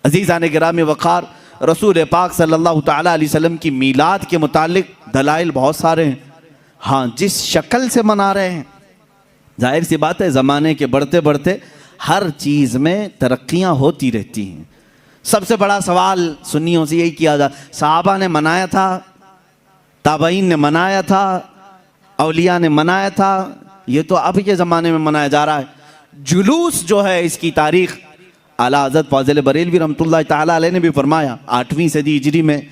अज़ीज़ान गिरामी वक़ार, रसूल पाक सल्लल्लाहु तआला अलैहि वसल्लम की मीलाद के मुतालिक दलाइल बहुत सारे हैं। हाँ, जिस शक्ल से मना रहे हैं, जाहिर सी बात है ज़माने के बढ़ते बढ़ते हर चीज़ में तरक्कियाँ होती रहती हैं। सबसे बड़ा सवाल सुन्नियों से यही किया जा, सहाबा ने मनाया था, ताबईन ने मनाया था, औलिया ने मनाया था, ये तो अब के ज़माने में मनाया जा रहा है। जुलूस जो है इसकी तारीख़ आला हज़रत फ़ाज़िल बरेलवी रहमतुल्लाह ताला अलैह ने भी फरमाया। 8वीं सदी हिजरी में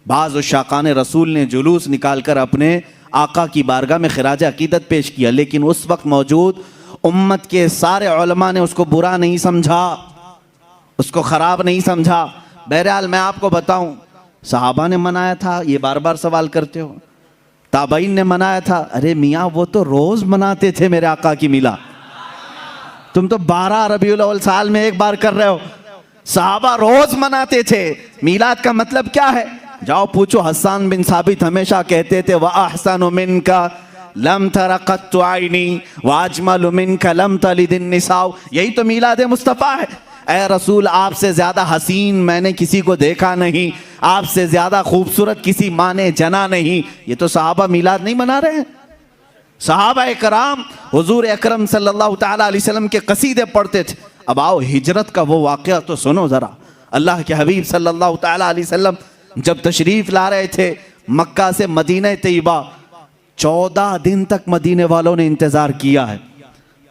बाज़ उशाक़ान रसूल ने जुलूस निकाल कर अपने आका की बारगाह में खिराज अक़ीदत पेश किया, लेकिन उस वक्त मौजूद उम्मत के सारे उलमा ने उसको बुरा नहीं समझा, उसको ख़राब नहीं समझा। बहरहाल मैं आपको बताऊं, सहाबा ने मनाया था, ये बार बार सवाल करते हो, ताबईन ने मनाया था, अरे मियाँ वो तो रोज़ मनाते थे मेरे आका की मिला, तुम तो 12 रबीउल अव्वल साल में एक बार कर रहे हो। सहाबा रोज मनाते थे। मीलाद का मतलब क्या है? जाओ पूछो, हसन बिन साबित हमेशा कहते थे, व अहसनु मिनका लम तरा कत्तु आइनी व अजमलु मिनका लम तलिदिन निसाउ। यही तो मीलाद मुस्तफ़ा है। ऐ रसूल, आपसे ज्यादा हसीन मैंने किसी को देखा नहीं, आपसे ज्यादा खूबसूरत किसी माँ ने जना नहीं। ये तो सहाबा मीलाद नहीं मना रहे हैं। सहाबा कराम हुजूर अकरम सल्लल्लाहु ताला अलैहि वसल्लम के कसीदे पढ़ते थे। अब आओ हिजरत का वो वाक़या तो सुनो ज़रा। अल्लाह के हबीब सल्लल्लाहु ताला अलैहि वसल्लम जब तशरीफ़ ला रहे थे मक्का से मदीना तैयबा, 14 दिन तक मदीने वालों ने इंतज़ार किया है।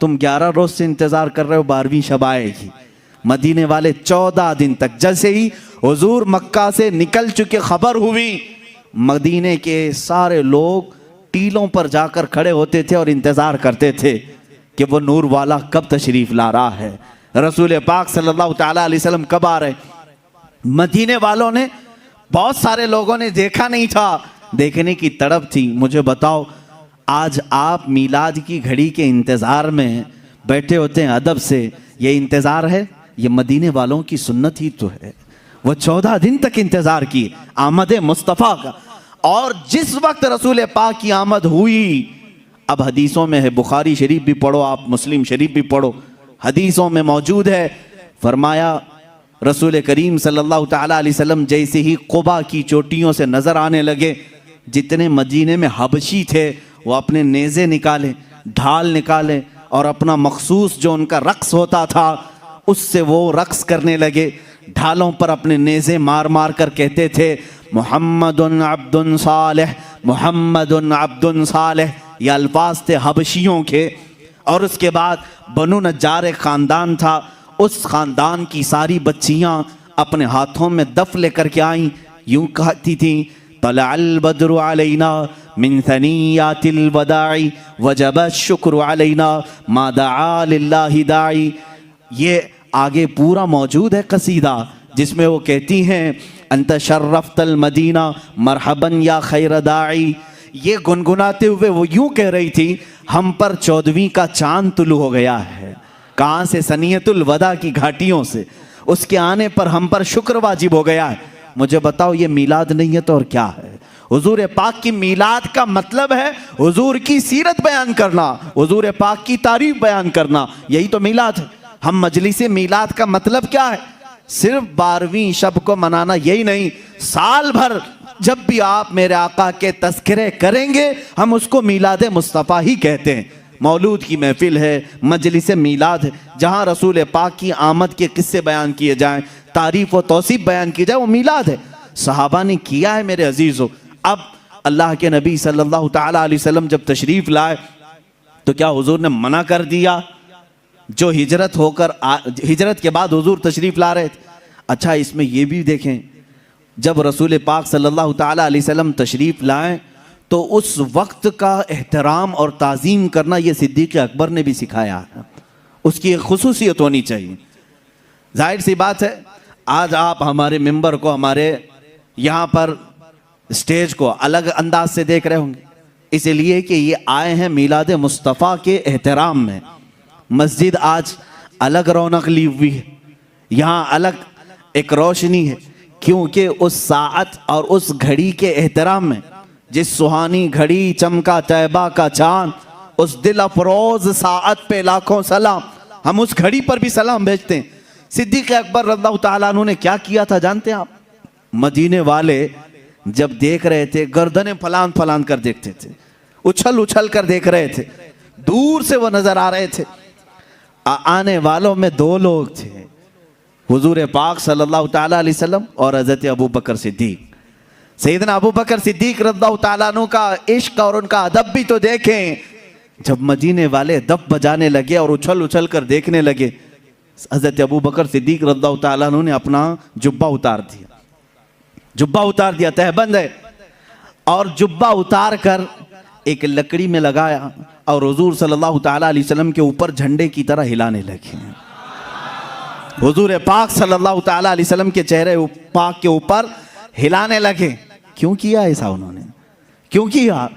तुम 11 रोज़ से इंतज़ार कर रहे हो 12वीं शब आएगी। मदीने वाले 14 दिन तक, जैसे ही हुजूर मक्का से निकल चुके खबर हुई, मदीने के सारे लोग टीलों पर जाकर खड़े होते थे और इंतज़ार करते थे कि वो नूर वाला कब तशरीफ़ ला रहा है, रसूल पाक सल्लल्लाहु ताला अलैहि वसल्लम कब आ रहे। मदीने वालों ने, बहुत सारे लोगों ने देखा नहीं था, देखने की तड़प थी। मुझे बताओ, आज आप मीलाद की घड़ी के इंतज़ार में बैठे होते हैं अदब से, ये इंतज़ार है? ये मदीने वालों की सुन्नत ही तो है। वो 14 दिन तक इंतज़ार किए आमद मुस्तफ़ा का। और जिस वक्त रसूल पाक की आमद हुई, अब हदीसों में है, बुखारी शरीफ भी पढ़ो आप, मुस्लिम शरीफ भी पढ़ो, हदीसों में मौजूद है, फरमाया रसूल करीम सल्लल्लाहु ताला अलैहि वसल्लम जैसे ही क़ुबा की चोटियों से नज़र आने लगे, जितने मदीने में हबशी थे वो अपने नेज़े निकाले, ढाल निकाले और अपना मखसूस जो उनका रक्स होता था उससे वो रक्स करने लगे। ढालों पर अपने नेज़े मार मार कर कहते थे, मुहम्मदुन अब्दुन सालेह, मुहम्मदुन अब्दुन सालेह। ये अल्फाज थे हबशियों के। और उसके बाद बनु नज्जार एक ख़ानदान था, उस ख़ानदान की सारी बच्चियाँ अपने हाथों में दफ लेकर के आईं, यूँ कहती थी, तलअल बद्रु अलैना मिन सनियातिल वदाई वजब शुक्र अलैना मा दआ लिल्लाहि दाई। ये आगे पूरा मौजूद है कसीदा, जिसमें वो कहती हैं, अंत शर्रफ्तल मदीना मरहबन या खैर दाई। ये गुनगुनाते हुए वो यूं कह रही थी, हम पर 14वीं का चांद तुलू हो गया है। कहाँ से? सनियतुल वदा की घाटियों से। उसके आने पर हम पर शुक्र वाजिब हो गया है। मुझे बताओ, ये मीलाद नहीं है तो और क्या है? हुजूर पाक की मीलाद का मतलब है हुजूर की सीरत बयान करना, हुजूर पाक की तारीफ बयान करना, यही तो मीलाद है। हम मजलिस मीलाद का मतलब क्या है? सिर्फ 12वीं शब को मनाना, यही नहीं, साल भर जब भी आप मेरे आका के तज़किरे करेंगे हम उसको मीलाद मुस्तफ़ा ही कहते हैं। मौलूद की महफिल है, मजलिस मीलाद है, जहाँ रसूल पाक की आमद के किस्से बयान किए जाएँ, तारीफ़ व तौसीफ़ बयान की जाए, वो मीलाद है। सहाबा ने किया है मेरे अजीज़ों। अब अल्लाह के नबी सल्लल्लाहु ताला अलैहि वसल्लम जब तशरीफ़ लाए तो क्या हुजूर ने मना कर दिया? जो हिजरत होकर हिजरत के बाद हुजूर तशरीफ़ ला रहे थे। अच्छा, इसमें ये भी देखें, जब रसूल पाक सल्लल्लाहु ताला अलैहि वसल्लम तशरीफ़ लाएं तो उस वक्त का एहतराम और ताज़ीम करना ये सिद्दीक़ अकबर ने भी सिखाया है। उसकी एक खुसूसियत होनी चाहिए। जाहिर सी बात है, आज आप हमारे मिंबर को, हमारे यहाँ पर स्टेज को अलग अंदाज से देख रहे होंगे, इसलिए कि ये आए हैं मीलाद मुस्तफ़ा के एहतराम में। मस्जिद आज अलग रौनक ली हुई है, यहाँ अलग एक रोशनी है, क्योंकि उस साअत और उस घड़ी के एहतराम में, जिस सुहानी घड़ी चमका तैबा का चांद, उस दिल अफरोज साअत पे लाखों सलाम। हम उस घड़ी पर भी सलाम भेजते हैं। सिद्दीक़ अकबर रज़ियल्लाहु ताला अन्हु ने क्या किया था जानते हैं आप? मदीने वाले जब देख रहे थे गर्दनें फलान फलान कर देखते थे, उछल उछल कर देख रहे थे, दूर से वो नजर आ रहे थे। आने वालों में दो लोग थे, हुजूर पाक सल्लल्लाहु ताला अलैहि वसल्लम और हज़रत अबू बकर सिद्दीक। सैयदना अबू बकर सिद्दीक रज़ियल्लाहु ताला अन्हु का इश्क और उनका अदब भी तो देखें। जब मदीने वाले दफ बजाने लगे और उछल उछल कर देखने लगे, हज़रत अबू बकर सिद्दीक रज़ियल्लाहु ताला अन्हु ने अपना जुब्बा उतार दिया, जुब्बा उतार दिया, तहबंद है, और जुब्बा उतार कर एक लकड़ी में लगाया और हुजूर सल्लल्लाहु ताला अलैहि वसल्लम के ऊपर झंडे की तरह हिलाने लगे। हुजूर पाक सल्लल्लाहु ताला अलैहि वसल्लम के चेहरे पाक के ऊपर हिलाने लगे। क्यों किया ऐसा उन्होंने? क्यों किया?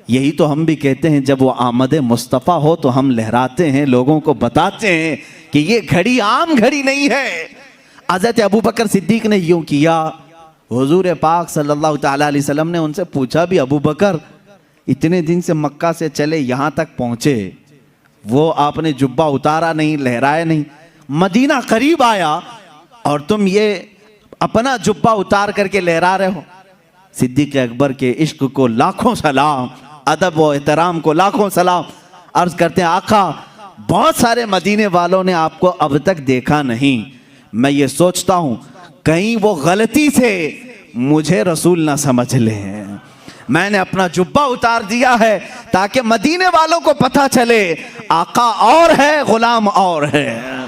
यही तो हम भी कहते हैं, जब वो आमद मुस्तफ़ा हो तो हम लहराते हैं, लोगों को बताते हैं कि ये घड़ी आम घड़ी नहीं है। हज़रत अबू बकर सिद्दीक ने यूं किया। हुजूर पाक सल्लल्लाहु ताला अलैहि वसल्लम ने उनसे पूछा भी, अबू बकर इतने दिन से मक्का से चले यहाँ तक पहुँचे, वो आपने जुब्बा उतारा नहीं, लहराया नहीं, मदीना करीब आया और तुम ये अपना जुब्बा उतार करके लहरा रहे हो। सिद्दीक़ अकबर के इश्क को लाखों सलाम, अदब व एहतराम को लाखों सलाम। अर्ज करते हैं, आका बहुत सारे मदीने वालों ने आपको अब तक देखा नहीं, मैं ये सोचता हूँ कहीं वो गलती से मुझे रसूल ना समझ लें। मैंने अपना जुब्बा उतार दिया है ताकि मदीने वालों को पता चले आका और है, गुलाम और है।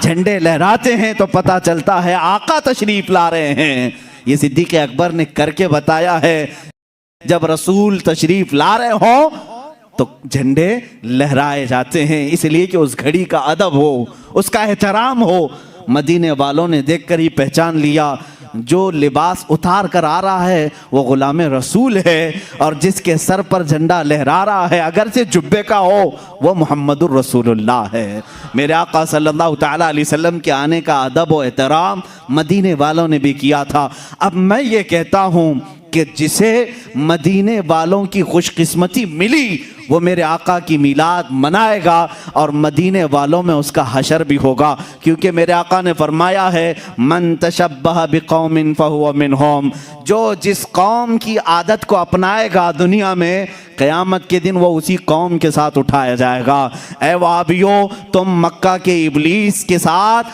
झंडे लहराते हैं तो पता चलता है आका तशरीफ ला रहे हैं। ये सिद्दीक़ अकबर ने करके बताया है, जब रसूल तशरीफ ला रहे हो तो झंडे लहराए जाते हैं, इसलिए कि उस घड़ी का अदब हो, उसका एहतराम हो। मदीने वालों ने देखकर ही पहचान लिया, जो लिबास उतार कर आ रहा है वो गुलाम रसूल है, और जिसके सर पर झंडा लहरा रहा है अगर से जुब्बे का हो वो मुहम्मदुर रसूलुल्लाह है। मेरे आका सल्लल्लाहु ताला अलैहि वसल्लम के आने का अदब और एहतराम मदीने वालों ने भी किया था। अब मैं ये कहता हूँ कि जिसे मदीने वालों की खुशकिस्मती मिली वो मेरे आका की मिलाद मनाएगा और मदीने वालों में उसका हशर भी होगा, क्योंकि मेरे आका ने फरमाया है, मन तशब्बह बिकौमिन फहुव मिनहुम, जो जिस कौम की आदत को अपनाएगा दुनिया में, क़यामत के दिन वो उसी कौम के साथ उठाया जाएगा। ऐ वहाबियो, तुम मक्का के इब्लीस के साथ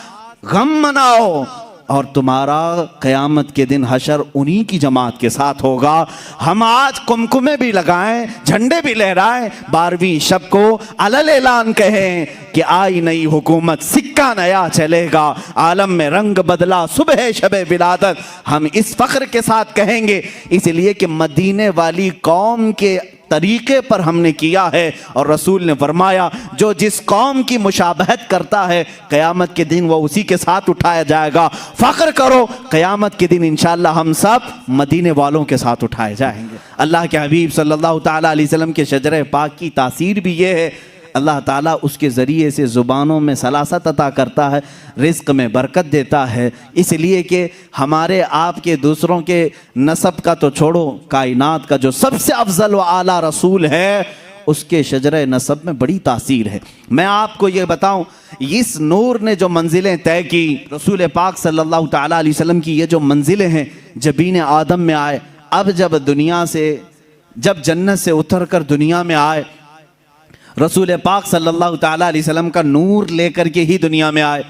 गम मनाओ और तुम्हारा क़यामत के दिन हशर उन्हीं की जमात के साथ होगा। हम आज कुमकुमे भी लगाएं, झंडे भी लहराएं, 12वीं शब को अलल ऐलान कहें कि आई नई हुकूमत, सिक्का नया चलेगा, आलम में रंग बदला सुबह शबे विलादत, हम इस फ़ख्र के साथ कहेंगे, इसलिए कि मदीने वाली कौम के तरीके पर हमने किया है। और रसूल ने फरमाया, जो जिस कौम की मुशाबहत करता है क़यामत के दिन वो उसी के साथ उठाया जाएगा। फ़ख्र करो, क़यामत के दिन इंशाअल्लाह हम सब मदीने वालों के साथ उठाए जाएंगे। अल्लाह के हबीब सल्लल्लाहु ताला अलैहि वसल्लम के शजरे पाक की तासीर भी ये है, अल्लाह ताला उसके ज़रिए से ज़ुबानों में सलासत अता करता है, रिज़्क़ में बरकत देता है। इसलिए कि हमारे आपके दूसरों के नसब का तो छोड़ो, कायनात का जो सबसे अफजल व आला रसूल है उसके शजरे नसब में बड़ी तासीर है। मैं आपको ये बताऊं, इस नूर ने जो मंजिलें तय की, रसूल पाक सल्लल्लाहु ताला अलैहि वसल्लम की ये जो मंजिलें हैं, जबीन आदम में आए, अब जब दुनिया से, जब जन्नत से उतर कर दुनिया में आए, रसूल पाक सल्लल्लाहु ताला अलैहि वसल्लम का नूर लेकर के ही दुनिया में आए।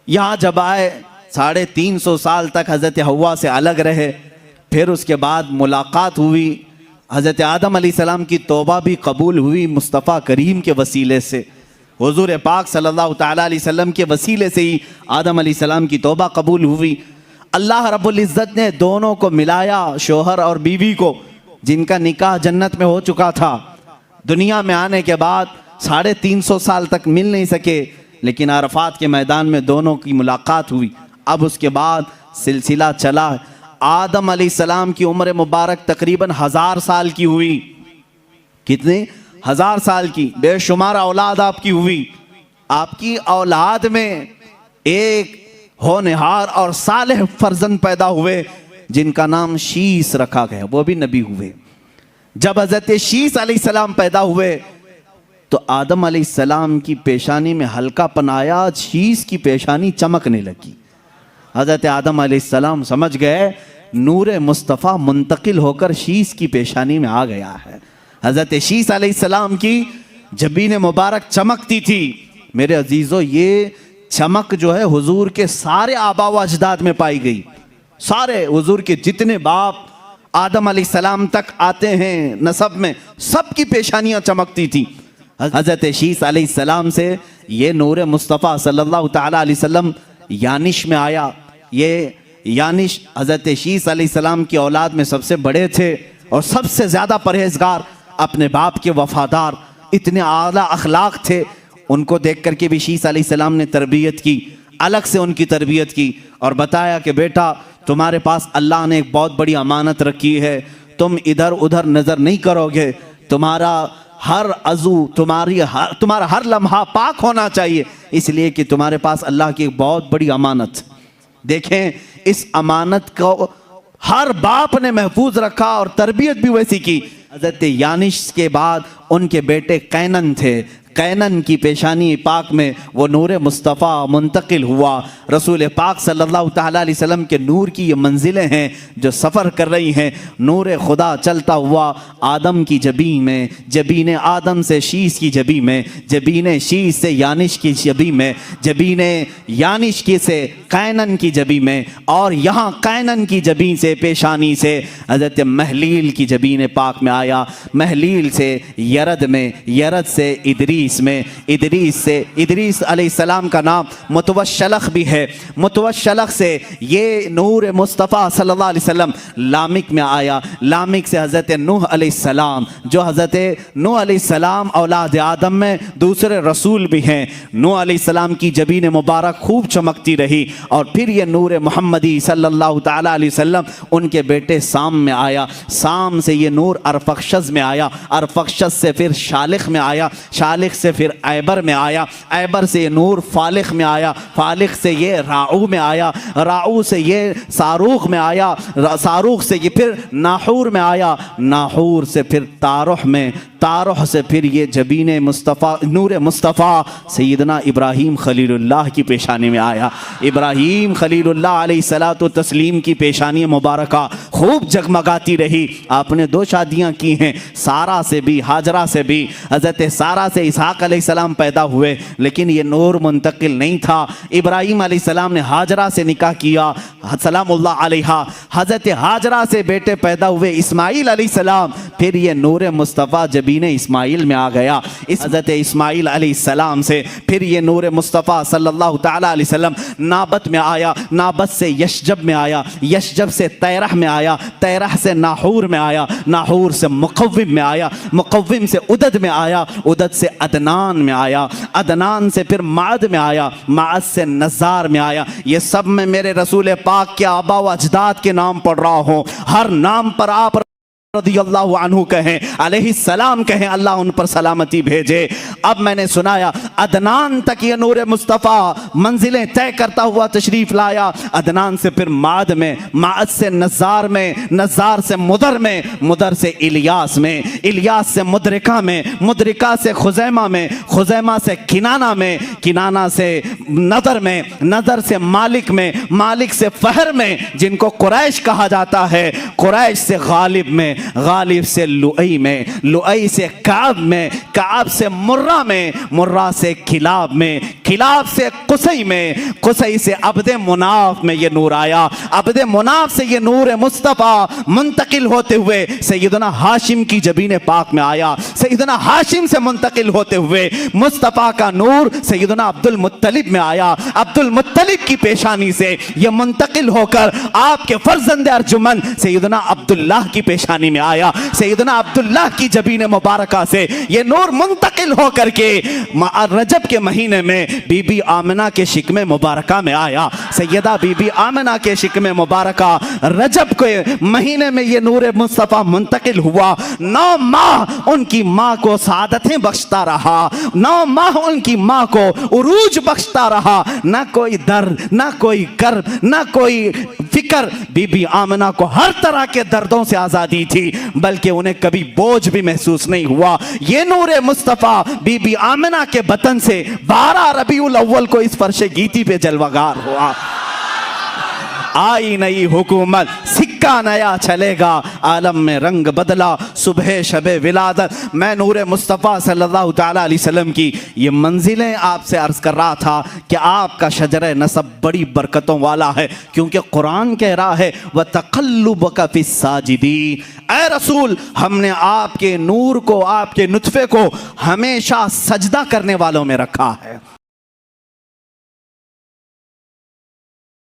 यहाँ जब आए 350 साल तक हज़रत हव्वा से अलग रहे, फिर उसके बाद मुलाकात हुई, हज़रत आदम अलैहिस्सलाम की तौबा भी कबूल हुई मुस्तफ़ा करीम के वसीले से। हुज़ूर पाक सल्लल्लाहु ताला अलैहि वसल्लम के वसीले से ही आदम अलैहिस्सलाम की तौबा कबूल हुई। अल्लाह रब्बुल इज़्ज़त ने दोनों को मिलाया, शोहर और बीवी को, जिनका निकाह जन्नत में हो चुका था। दुनिया में आने के बाद 350 साल तक मिल नहीं सके, लेकिन अरफात के मैदान में दोनों की मुलाकात हुई। अब उसके बाद सिलसिला चला। आदम अलैहिस्सलाम की उम्र मुबारक तकरीबन 1000 साल की हुई। कितने? 1000 साल की। बेशुमार औलाद आपकी हुई। आपकी औलाद में एक होनहार और सालेह फर्जंद पैदा हुए जिनका नाम शीस रखा गया, वो भी नबी हुए। जब हज़रत शीस अलैहिस्सलाम पैदा हुए तो तो आदम अलैहिस्सलाम की पेशानी में हल्कापन आया, शीश की पेशानी चमकने लगी। हज़रत आदम अलैहिस्सलाम समझ गए नूर मुस्तफ़ा मुंतकिल होकर शीश की पेशानी में आ गया है। हज़रत शीश अलैहिस्सलाम की जबीन मुबारक चमकती थी। मेरे अजीज़ों, ये चमक जो है हुजूर के सारे आबा व अजदाद में पाई गई। सारे हुजूर के जितने बाप आदम अलैहिस्सलाम तक आते हैं नसब में, सबकी पेशानियां चमकती थी। हज़रत शीश अलैहिस्सलाम से ये नूर मुस्तफ़ा सल्लल्लाहु तआला अलैहि वसल्लम यानिश में आया। ये यानिश हज़रत शीश अलैहिस्सलाम की औलाद में सबसे बड़े थे और सबसे ज़्यादा परहेजगार, अपने बाप के वफादार, इतने आला अखलाक थे। उनको देख करके भी शीश अलैहिस्सलाम ने तरबियत की, अलग से उनकी तरबियत की और बताया कि बेटा तुम्हारे पास अल्लाह ने एक बहुत बड़ी अमानत रखी है, तुम इधर उधर नज़र नहीं करोगे, तुम्हारा हर अज़ू, तुम्हारा हर लम्हा पाक होना चाहिए, इसलिए कि तुम्हारे पास अल्लाह की एक बहुत बड़ी अमानत। देखें, इस अमानत को हर बाप ने महफूज रखा और तरबियत भी वैसी की। हज़रत यानिश के बाद उनके बेटे कैनन थे। कैनन की पेशानी पाक में वो नूर मुस्तफ़ा मुंतकिल हुआ। रसूल पाक सल्लल्लाहु तआला अलैहि वसल्लम के नूर की ये मंजिलें हैं जो सफ़र कर रही हैं। नूर खुदा चलता हुआ आदम की जबी में, जबीन आदम से शीश की जबी में, जबीन शीश से यानिश की जबी में, जबीन यानिश की से कैनन की जबी में, और यहाँ कैनन की जबी से पेशानी से हज़रत महलील की जबीन पाक में आया। महलील से यरद में, यरद से इदरीस में, इदरीस से इदरीस अलैहिस्सलाम का नाम मुतवश्शलख भी है। मुतवश्शलख से ये नूर मुस्तफ़ा सल्लल्लाहु अलैहि वसल्लम लामिक में आया। लामिक से हज़रत नूह अलैहिस्सलाम, जो हज़रत नूह अलैहिस्सलाम औलाद आदम में दूसरे रसूल भी हैं। नूह अलैहिस्सलाम की जबीन मुबारक खूब चमकती रही और फिर ये नूर मोहम्मदी सल्लल्लाहु तआला अलैहि वसल्लम उनके बेटे साम में आया। साम से ये नूर अरफक्षस में आया। अरफक्षस से फिर शालिख में आया। शालिख से फिर ऐबर में आया। ऐबर से ये नूर फालिख में आया। फालिख से ये राऊ में आया। राऊ से ये सारूख में आया। सारूख से ये फिर नाहूर में आया। नाहूर से फिर तारुह में। तारुह से फिर ये जबीन मुस्तफ़ा नूर मुस्तफ़ा सैयदना इब्राहीम खलीलुल्लाह की पेशानी में आया। इब्राहीम खलीलुल्लाह अलैहिस्सलातु तस्लीम की पेशानी मुबारका खूब जगमगाती रही। आपने 2 शादियाँ की हैं, सारा से भी हाजरा से भी। हज़रत सारा से इसहाक अलैहिस्सलाम पैदा हुए, लेकिन ये नूर मुंतकिल नहीं था। इब्राहीम अलैहिस्सलाम ने हाजरा से निकाह किया सलामुल्लाह अलैहा। हज़रत हाजरा से बेटे पैदा हुए इस्माईल अलैहिस्सलाम, फिर ये नूर मुस्तफ़ा जबीन इस्माईल में आ गया। इस हज़रत इस्माईल अलैहिस्सलाम से फिर ये नूर मुस्तफ़ा सल्लल्लाहु तआला अलैहि वसल्लम नाबत में आया। नाबत से यशजब में आया। यशजब से तैरह में आया। तैरह से नाहूर में आया। नाहूर से मुक़व्विम में आया। मुक़व्विम से उदद में आया। उदद से अदनान में आया। अदनान से फिर माद में आया। माद से नज़ार में आया। ये सब में मेरे रसूल पाक के आबा व अजदाद के नाम पढ़ रहा हूँ। हर नाम पर आप रज़ियल्लाहु अन्हु कहें, अलैहिस्सलाम कहें, अल्लाह उन पर सलामती भेजे। अब मैंने सुनाया अदनान तक ये नूर मुस्तफ़ा मंजिलें तय करता हुआ तशरीफ़ लाया। अदनान से फिर माद में, माद से नज़ार में, नज़ार से मुदर में, मुदर से इलियास में, इलियास से मुदरिका में, मुदरिका से खुज़ैमा में, खुज़ैमा से किनाना में, किनाना से नदर में, नदर से मालिक में, मालिक से फहर में, जिनको कुरैश कहा जाता है, कुरैश से गालिब में, गालिब से लुई में, लुई से काब में, काब से मुर्रा में, मुर्रा से खिलाब में, खिलाब से कुसई में, कुसई से अब्दे मुनाफ में ये नूर आया। अब्दे मुनाफ से ये नूर मुस्तफ़ा मुंतकिल होते हुए सैयदना हाशिम की जबीन पाक में आया। सैयदना हाशिम से मुंतकिल होते हुए मुस्तफ़ा का नूर सैयदना अब्दुल मुत्तलिब में आया। अब्दुल मुत्तलिब की पेशानी से ये मुंतकिल होकर आपके फर्जंद अर्जुमन सैयदना अब्दुल्लाह की पेशानी में आया। सैयदना अब्दुल्लाह की जबीन मुबारका से ये नूर मुंतकिल होकर के रजब के महीने में बीबी आमिना के शिकमे मुबारका में आया। सैयदा बीबी आमिना के शिकमे मुबारका रजब के महीने में ये नूर मुस्तफ़ा मुंतकिल हुआ। 9 माह उनकी माँ को सादतें बख्शता रहा। 9 माह उनकी माँ को उरूज बख्शता रहा। ना कोई दर्द, ना कोई कर्ब, ना कोई फिक्र बीबी आमना को हर तरह के दर्दों से आज़ादी थी, बल्कि उन्हें कभी बोझ भी महसूस नहीं हुआ। ये नूरे मुस्तफ़ा बीबी आमना के बतन से 12 रबीउल अव्वल को इस फर्शे गीती पे जलवागार हुआ। आई नई हुकूमत, सिक्का नया चलेगा, आलम में रंग बदला, सुबह शबे विलादत। मैं नूरे मुस्तफ़ा सल्लल्लाहु तआला अलैहि वसल्लम की ये मंजिलें आपसे अर्ज़ कर रहा था कि आपका शजर नसब बड़ी बरकतों वाला है, क्योंकि कुरान कह रहा है व तक़ल्लुबका फ़िस्साजिदीन। ऐ रसूल, हमने आपके नूर को, आपके नुतफ़े को हमेशा सजदा करने वालों में रखा है।